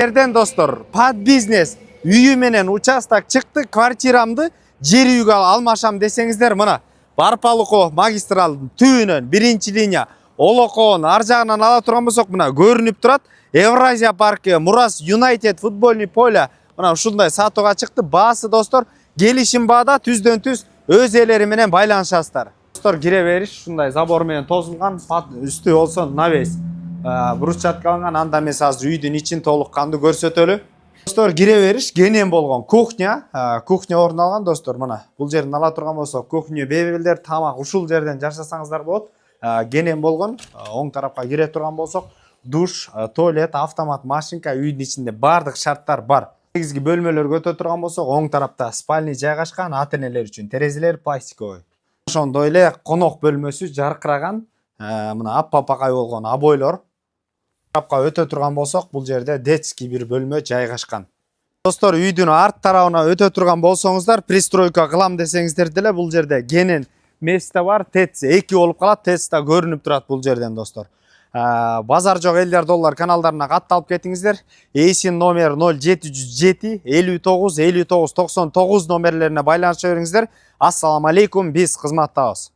Ерден достор, под бизнес үйі менен участок чыкты, квартирамды жер үйгө алмашам десеңиздер, мына Барпалыков магистралдын түбүнөн биринчи линия Олокоон ар жагынан ала турган болсок, мына көрүнүп турат. Евразия паркы, Мурас Юнайтед футбольный поле мына ушундай сатууга чыкты. Баасы достор, келишим баада түздөн түз өз ээлери менен байланышасыздар. Достор, кире бериш ушундай забор менен тосулган, үстү болсо навес брусчаткаланган. Анда эмес, азыр үйдүн ичин толук кандуу көрсөтөлү. Достор, кире бериш кенен болгон кухня орун алган достор. Мына бул жерден ала турган болсок, кухня, мебелдер, тамак ушул жерден жашасаңыздар болот. Кенен болгон. Оң тарапка кире турган болсок, душ, туалет, автомат машинка, үйдүн ичинде бардык шарттар бар. Негизги бөлмөлөргө өтө турган болсок, оң тарапта спальный жайгашкан, ата-энелер үчүн терезелер пластиковый. Ошондой эле конок бөлмөсү жаркыраган, мына аппакай болгон обойлор. Тарапка өтө турган болсок, бул жерде детский бир бөлмө жайгашкан. Достор, үйдүн арт тарабына өтө турган болсоңуздар, пристройка кылам десеңиздер деле, бул жерде кенен месте бар. ТЭЦ 2 болуп калат. ТЭЦ да көрүнүп турат бул жерден достор. Базар жок элдер доллар каналдарына катталып кетиңиздер. Эйсин номер 0707 59 59 99 номерлерине байланыша бериңиздер. Ассаламу алейкум, биз кызматтабыз.